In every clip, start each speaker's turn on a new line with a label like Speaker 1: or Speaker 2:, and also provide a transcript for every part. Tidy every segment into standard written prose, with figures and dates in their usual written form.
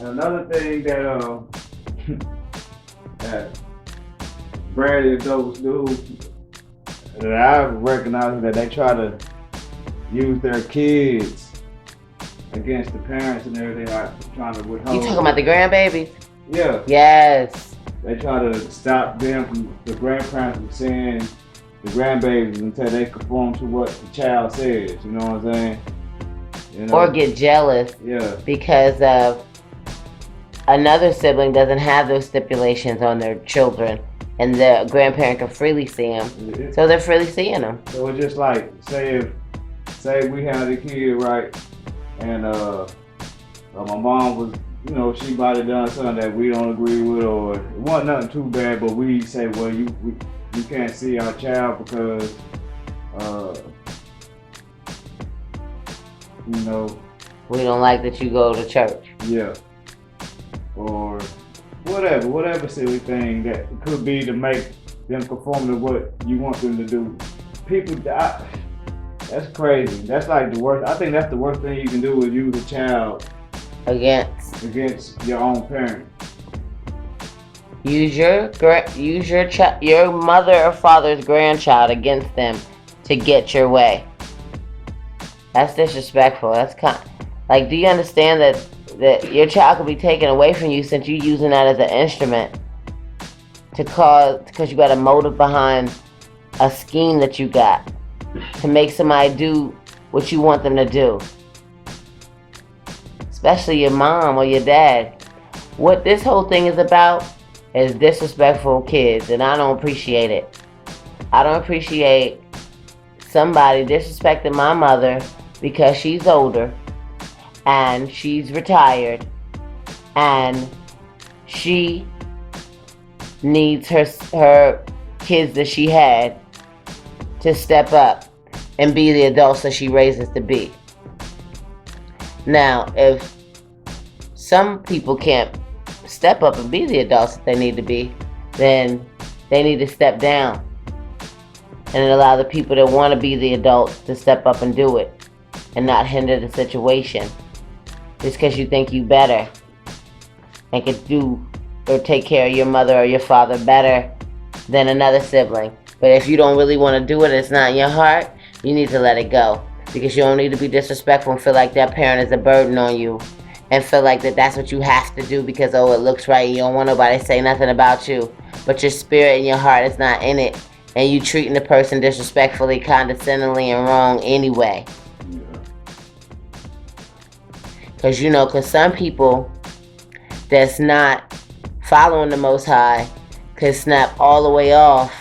Speaker 1: Another thing that Bratty adults do that I recognize that they try to use their kids against the parents and everything, like trying to
Speaker 2: You
Speaker 1: withhold.
Speaker 2: talking about the grandbabies?
Speaker 1: Yeah,
Speaker 2: Yes.
Speaker 1: they try to stop them from the grandparents from seeing the grandbabies until they conform to what the child says. You know what I'm saying? You
Speaker 2: Or
Speaker 1: know?
Speaker 2: get jealous
Speaker 1: Yeah.
Speaker 2: because of another sibling doesn't have those stipulations on their children, and the grandparent can freely see them, so they're freely seeing them.
Speaker 1: So it's just like say we had a kid, right, and my mom was, she might have done something that we don't agree with, or it wasn't nothing too bad, but we say, well, you can't see our child because, uh, you know,
Speaker 2: We don't like that you go to church.
Speaker 1: yeah, or whatever silly thing that could be to make them conform to what you want them to do. People die. That's crazy. That's like the worst. I think that's the worst thing you can do is use a child against your own parent.
Speaker 2: Use your mother or father's grandchild against them to get your way. That's disrespectful. That's like, do you understand that your child could be taken away from you since you're using that as an instrument because you got a motive behind a scheme that you got to make somebody do what you want them to do, especially your mom or your dad. What this whole thing is about is disrespectful kids, and I don't appreciate it. I don't appreciate somebody disrespecting my mother because she's older and she's retired and she needs her kids that she had to step up and be the adults that she raises to be. Now, if some people can't step up and be the adults that they need to be, then they need to step down and allow the people that want to be the adults to step up and do it and not hinder the situation just because you think you better and could do or take care of your mother or your father better than another sibling. But if you don't really want to do it, it's not in your heart, you need to let it go, because you don't need to be disrespectful and feel like that parent is a burden on you and feel like that's what you have to do because, oh, it looks right, you don't want nobody to say nothing about you, but your spirit and your heart is not in it, and you treating the person disrespectfully, condescendingly, and wrong anyway. Because some people that's not following the Most High could snap all the way off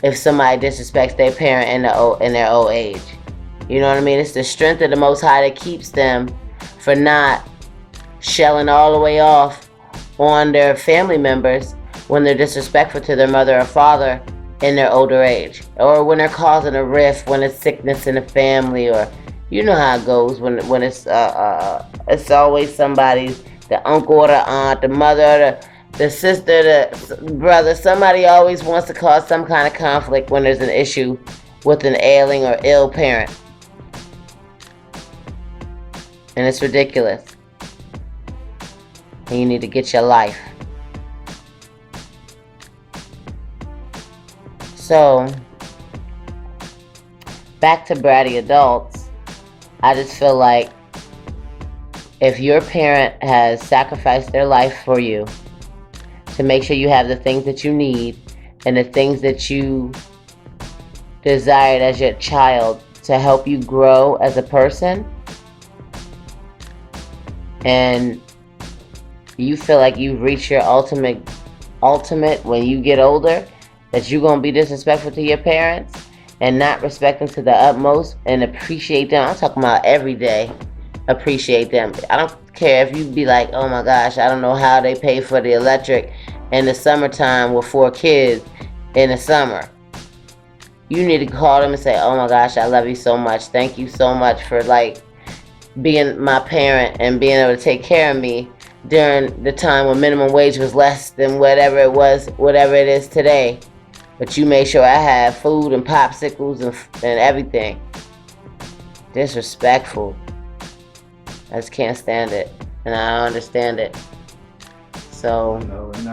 Speaker 2: if somebody disrespects their parent in their old age. You know what I mean? It's the strength of the Most High that keeps them for not shelling all the way off on their family members when they're disrespectful to their mother or father in their older age, or when they're causing a rift, when it's sickness in the family, or you know how it goes when it's always somebody's, the uncle or the aunt, the mother, the sister, the brother. Somebody always wants to cause some kind of conflict when there's an issue with an ailing or ill parent. And it's ridiculous. And you need to get your life. So, back to bratty adults, I just feel like if your parent has sacrificed their life for you to make sure you have the things that you need and the things that you desired as your child to help you grow as a person, and you feel like you've reached your ultimate when you get older, that you're going to be disrespectful to your parents and not respect them to the utmost and appreciate them. I'm talking about every day. Appreciate them. I don't care if you be like, oh my gosh, I don't know how they pay for the electric in the summertime with 4 kids in the summer. You need to call them and say, oh my gosh, I love you so much. Thank you so much for being my parent and being able to take care of me during the time when minimum wage was less than whatever it is today. But you made sure I had food and popsicles and everything. Disrespectful. I just can't stand it. and I understand it. So
Speaker 1: You know, and